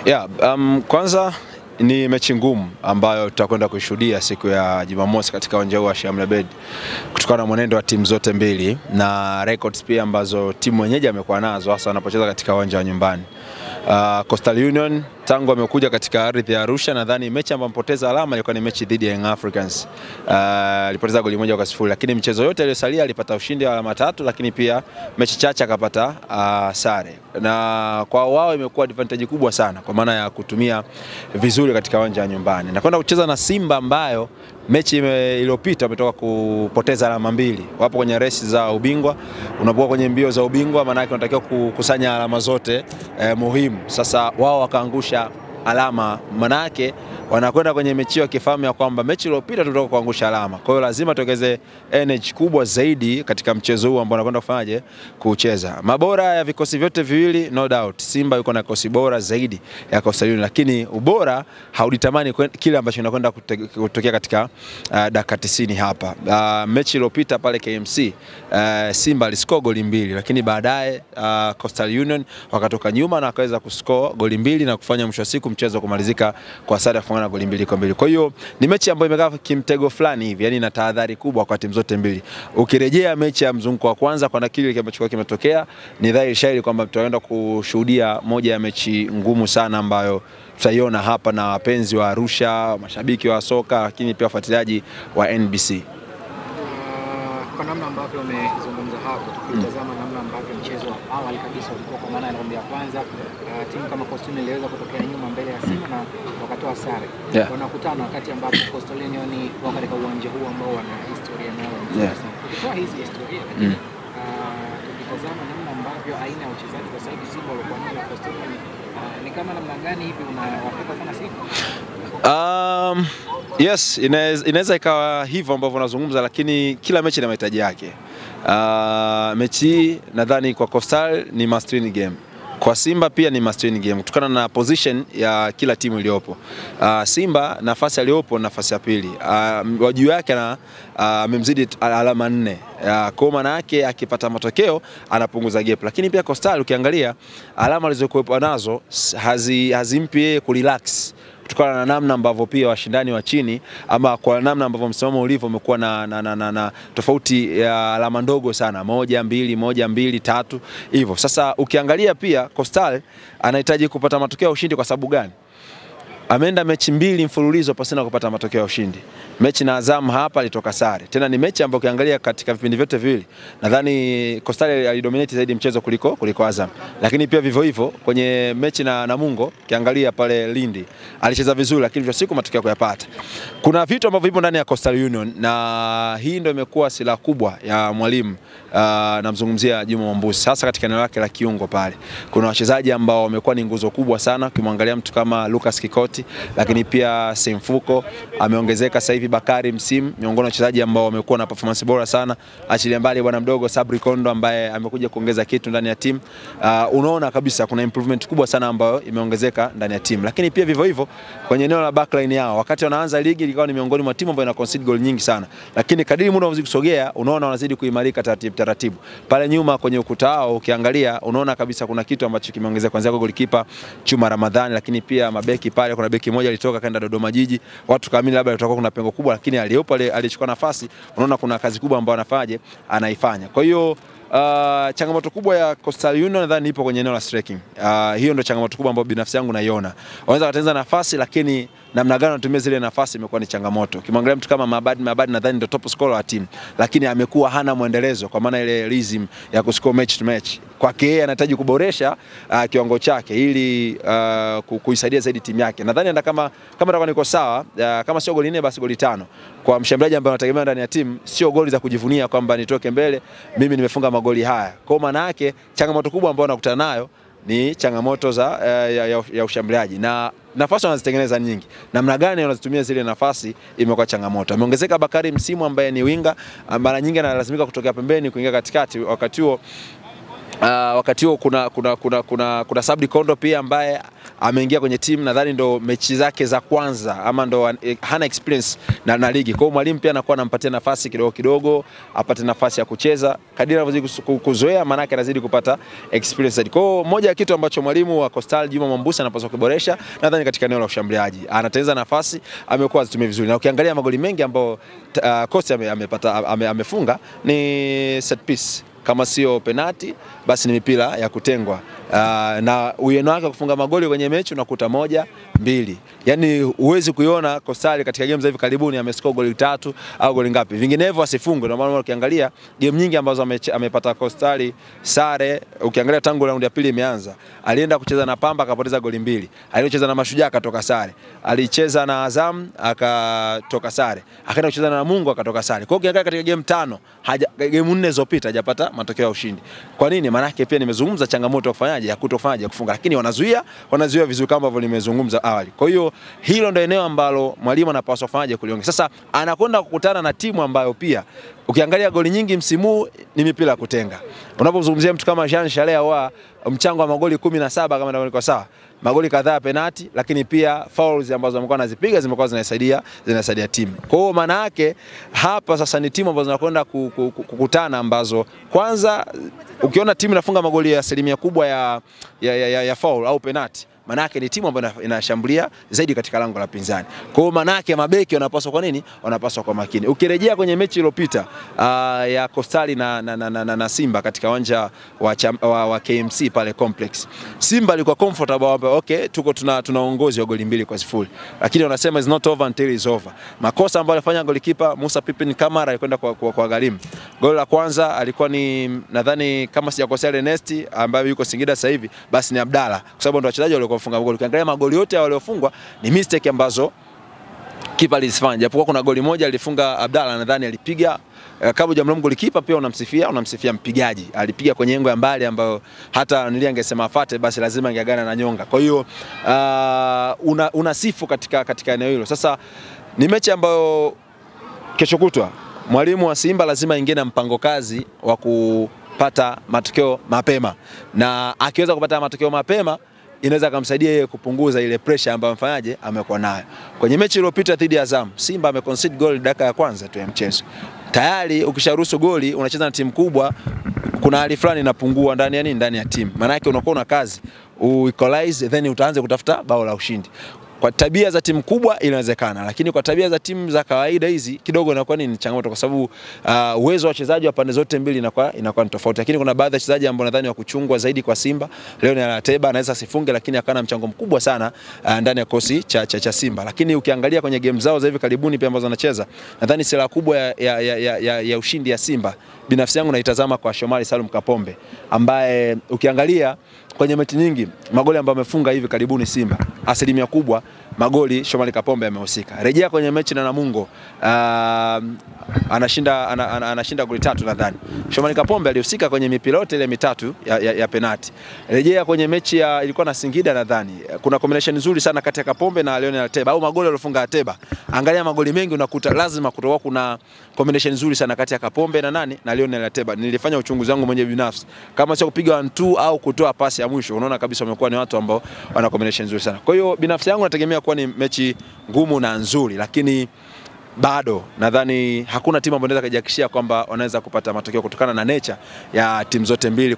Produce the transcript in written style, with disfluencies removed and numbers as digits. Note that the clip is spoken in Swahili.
Yeah, kwanza ni mechi ngumu ambayo tutakwenda kushuhudia siku ya Jumamosi katika uwanja wa Sheikh Abed, kutokana na mwenendo wa timu zote mbili na records pia ambazo timu wenyeji amekuwa nazo hasa wanapocheza katika uwanja wa nyumbani. Coastal Union tangu amekuja katika ardhi ya Arusha, nadhani mechi ambayo mpoteza alama ilikuwa ni mechi dhidi ya Young Africans. Alipoteza goli 1-0, lakini mchezo yote aliyosalia alipata ushindi wa alama 3, lakini pia mechi chache akapata sare. Na kwa wao imekuwa advantage kubwa sana kwa maana ya kutumia vizuri katika uwanja wa nyumbani. Na kwenda kucheza na Simba ambayo mechi iliyopita wametoka kupoteza alama 2. Wapo kwenye resi za ubingwa. Unapokuwa kwenye mbio za ubingwa maana yake unatakiwa kukusanya alama zote muhimu. Sasa wao wakaangusha alama, maana yake wanakwenda kwenye mechi wakifahamu ya kwamba mechi iliyopita tulitoka kuangusha alama. Kwa hiyo lazima tuongeze energy kubwa zaidi katika mchezo huu ambao wanakwenda kufanyaje kucheza. Mabora ya vikosi vyote viwili no doubt. Simba yuko na kikosi bora zaidi ya Coastal Union, lakini ubora hauditamani kile ambacho kinakwenda kutokea katika dakika 90 hapa. Mechi iliyopita pale KMC Simba aliscore goli 2, lakini baadaye Coastal Union wakatoka nyuma na wakaweza kuscore goli 2 na kufanya mwisho wa siku mchezo kumalizika kwa sare ya kufungana goli 2-2. Kwa hiyo ni mechi ambayo imekaa kimtego fulani hivi, yani na tahadhari kubwa kwa timu zote mbili. Ukirejea mechi ya mzunguko wa kwanza kwa kile ambacho kimetokea, ni dhahiri shahiri kwamba tutaenda kushuhudia moja ya mechi ngumu sana ambayo tutaiona hapa na wapenzi wa Arusha, mashabiki wa soka, lakini pia wafuatiliaji wa NBC. Kwa namna ambavyo umezungumza hapo, tukitazama namna ambavyo mchezo wa awali kabisa ulikuwa kwa maana ya raundi ya kwanza, timu kama Coastal Union iliweza kutokea nyuma mbele ya Simba na wakatoa sare. Wanakutana wakati ambapo Coastal Union wako katika uwanja huu ambao wana historia nao nzuri sana. Kwa hizi historia, lakini tukitazama namna ambavyo aina ya uchezaji kwa sasa hivi Simba walikuwa nayo na Coastal Union, ni kama namna gani hivi unawapeka sana Simba? Yes, inaweza ikawa hivyo ambavyo unazungumza, lakini kila mechi ina mahitaji yake. Mechi nadhani kwa Coastal ni must win game. Kwa Simba pia ni must win game kutokana na position ya kila timu iliyopo. Simba nafasi aliyopo nafasi ya pili. Wajuu yake na amemzidi alama 4. Kwa maana yake akipata matokeo anapunguza gap. Lakini pia Coastal ukiangalia alama alizokuwepo nazo hazimpi yeye kurelax, kutokana na namna ambavyo pia washindani wa chini ama kwa namna ambavyo msimamo ulivyo umekuwa na tofauti ya alama ndogo sana, 1-2, 1-2, 3 hivyo. Sasa ukiangalia pia Coastal anahitaji kupata matokeo ya ushindi. Kwa sababu gani? Ameenda mechi 2 mfululizo pasina kupata matokeo ya ushindi. Mechi na Azam hapa alitoka sare. Tena ni mechi ambayo ukiangalia katika vipindi vyote viwili, nadhani Coastal alidominate zaidi mchezo kuliko Azam. Lakini pia vivyo hivyo kwenye mechi na Namungo, ukiangalia pale Lindi alicheza vizuri, lakini kwa siku matokeo kuyapata. Kuna vitu ambavyo vipo ndani ya Coastal Union, na hii ndio imekuwa silaha kubwa ya mwalimu namzungumzia Juma Mwambusi, hasa katika eneo lake la kiungo pale. Kuna wachezaji ambao wamekuwa ni nguzo kubwa sana, ukimwangalia mtu kama Lucas Kikoti, lakini pia Semfuko ameongezeka sasa hivi, Bakari Msimu, miongoni mwa wachezaji ambao wamekuwa na performance bora sana. Achilia mbali bwana mdogo Sabri Kondo ambaye amekuja kuongeza kitu ndani ya timu. Unaona kabisa kuna improvement kubwa sana ambayo imeongezeka ndani ya timu. Lakini pia vivyo hivyo kwenye eneo la backline yao, wakati wanaanza ligi ilikuwa ni miongoni mwa timu ambayo ina concede goal nyingi sana, lakini kadiri muda unazidi kusogea unaona wanazidi kuimarika taratibu. Pale nyuma kwenye ukuta wao ukiangalia unaona kabisa kuna kitu ambacho kimeongezeka, kuanzia goalkeeper Chuma Ramadhani, lakini pia mabeki pale, kuna beki mmoja alitoka kaenda Dodoma Jiji. Watu kamili labda tutakuwa kuna pengo kubwa, lakini aliyopo alichukua nafasi, unaona kuna kazi kubwa ambayo anaifanya. Kwa hiyo changamoto kubwa ya Coastal Union nadhani ipo kwenye eneo la striking. Hiyo ndio changamoto kubwa ambayo binafsi yangu naiona. Wanaweza kutengeneza nafasi, lakini namna gani wanatumia zile nafasi imekuwa ni changamoto. Ukimwangalia mtu kama Mabadi nadhani ndio top scorer wa timu, lakini amekuwa hana muendelezo, kwa maana ile rhythm ya kuscore match to match. Kwake yeye anahitaji kuboresha kiwango chake ili kuisaidia zaidi timu yake. Nadhani anda kama atakuwa niko sawa, kama sio goli 4 basi goli 5. Kwa mshambuliaji ambaye anategemea ndani ya timu, sio goli za kujivunia kwamba nitoke mbele mimi nimefunga magoli haya. Kwa maana yake changamoto kubwa ambayo anakutana nayo ni changamoto za ya ushambuliaji, na nafasi wanazitengeneza nyingi. Namna gani wanazitumia zile nafasi imekuwa changamoto. Ameongezeka Bakari Msimu ambaye ni winga, mara nyingi analazimika kutokea pembeni kuingia katikati. Wakati huo kuna Sabri Kondo pia ambaye ameingia kwenye timu, nadhani ndo mechi zake za kwanza ama ndo hana experience na ligi. Kwa hiyo mwalimu pia anakuwa anampatia nafasi kidogo kidogo, apate nafasi ya kucheza. Kadiri anavyozidi kuzoea, maana yake anazidi kupata experience. Kwa hiyo moja ya kitu ambacho mwalimu wa Coastal Juma Mwambusi anapaswa kuboresha, nadhani katika eneo la ushambuliaji. Anatengeneza nafasi, amekuwa azitumia vizuri. Na ukiangalia magoli mengi ambao Coastal amefunga ni set piece. Kama sio penalti basi ni mipira ya kutengwa. Na uwiano wake kufunga magoli kwenye mechi unakuta 1, 2. Yaani huwezi kuiona Coastal katika game za hivi karibuni amescore goli 3 au goli ngapi. Vinginevyo asifungwe. Ndio maana ukiangalia game nyingi ambazo amepata Coastal sare, ukiangalia tangu raundi ya pili imeanza, alienda kucheza na Pamba akapoteza goli 2. Alicheza na Mashujaa akatoka sare. Alicheza na Azam akatoka sare. Akaenda kucheza na Namungo akatoka sare. Kwa hiyo ukiangalia katika game 5, game 4 zilizopita hajapata matokeo ya ushindi. Kwa nini? Maana yake pia nimezungumza changamoto ya kufanyaje, ya kutofanyaje, kufunga, lakini wanazuia vizuri kama ambavyo nimezungumza awali. Kwa hiyo hilo ndio eneo ambalo mwalimu anapaswa kufanyaje kuliongeza. Sasa anakwenda kukutana na timu ambayo pia ukiangalia goli nyingi msimu ni mipira ya kutenga. Unapozungumzia mtu kama Jean Shalea wa mchango wa magoli 17 kama ndio kwa sawa. Magoli kadhaa penalti, lakini pia fouls ambazo amekuwa anazipiga zimekuwa zinasaidia timu. Kwa hiyo maana yake hapa sasa ni timu ambazo zinakwenda kukutana ambazo kwanza ukiona timu inafunga magoli ya asilimia kubwa ya foul au penalti, maana yake ni timu ambayo inashambulia zaidi katika lango la pinzani. Kwa hiyo maana yake mabeki wanapaswa kwa nini? Wanapaswa kwa makini. Ukirejea kwenye mechi iliyopita ya Coastal na Simba katika uwanja wa KMC pale Complex, Simba alikuwa comfortable okay, tuko tunaongozi wa goli 2-0. Lakini wanasema is not over until is over. Makosa ambayo alifanya golikipa Musa Pippin Kamara alikwenda kwa gharimu. Goli la kwanza alikuwa ni nadhani kama sijakosea Ernest ambaye yuko Singida sasa hivi, basi ni Abdalla, kwa sababu ndio wachezaji walio kufunga magoli. Ukiangalia magoli yote waliofungwa ni mistake ambazo kipa alizifanya. Japokuwa kuna goli moja alifunga Abdalla, nadhani alipiga kabla hujamlaumu golikipa pia unamsifia mpigaji. Alipiga kwenye engo ya mbali ambayo hata angesema afate basi lazima angeagana na nyonga. Kwa hiyo unasifu katika eneo hilo. Sasa ni mechi ambayo kesho kutwa mwalimu wa Simba lazima ingie na mpango kazi wa kupata matokeo mapema. Na akiweza kupata matokeo mapema inaweza kumsaidia yeye kupunguza ile pressure ambayo mfanyaje amekuwa nayo. Kwenye mechi iliyopita dhidi ya Azam, Simba ameconcede goal dakika ya kwanza tu ya mchezo. Tayari ukisharuhusu goli unacheza na timu kubwa, kuna hali fulani inapungua ndani ya timu. Maana yake unakuwa na kazi, equalize then utaanza kutafuta bao la ushindi. Kwa tabia za timu kubwa inawezekana, lakini kwa tabia za timu za kawaida hizi kidogo inakuwa ni changamoto, kwa sababu uwezo wa wachezaji wa pande zote mbili inakuwa ni tofauti. Lakini kuna baadhi ya wachezaji ambao nadhani wa kuchungwa zaidi kwa Simba. Leon Ateba anaweza asifunge, lakini akana mchango mkubwa sana ndani ya kosi cha Simba. Lakini ukiangalia kwenye game zao za hivi karibuni pia ambazo wanacheza, nadhani silaha kubwa ya ushindi ya Simba binafsi yangu naitazama kwa Shomari Salum Kapombe, ambaye ukiangalia kwenye mechi nyingi magoli ambayo amefunga hivi karibuni Simba, asilimia kubwa magoli Shomari Kapombe amehusika. Rejea kwenye mechi na Namungo, anashinda goli 3 nadhani. Shomari Kapombe alihusika kwenye mipira yote ile 3 ya penalti. Rejea kwenye mechi ilikuwa na Singida nadhani, kuna combination nzuri sana kati ya Kapombe na Leon Ateba, au magoli aliyofunga Ateba. Angalia magoli mengi unakuta lazima kutoka kuna combination nzuri sana kati ya Kapombe na Leon Ateba. Nilifanya uchunguzi wangu mwenyewe binafsi, kama sio kupiga 1-2 au kutoa pasi ya mwisho, unaona kabisa wamekuwa ni watu ambao wana combination nzuri sana. Kwa hiyo binafsi yangu nategemea kuwa ni mechi ngumu na nzuri, lakini bado nadhani hakuna timu ambayo inaweza kujihakikishia kwamba wanaweza kupata matokeo kutokana na nature ya timu zote mbili.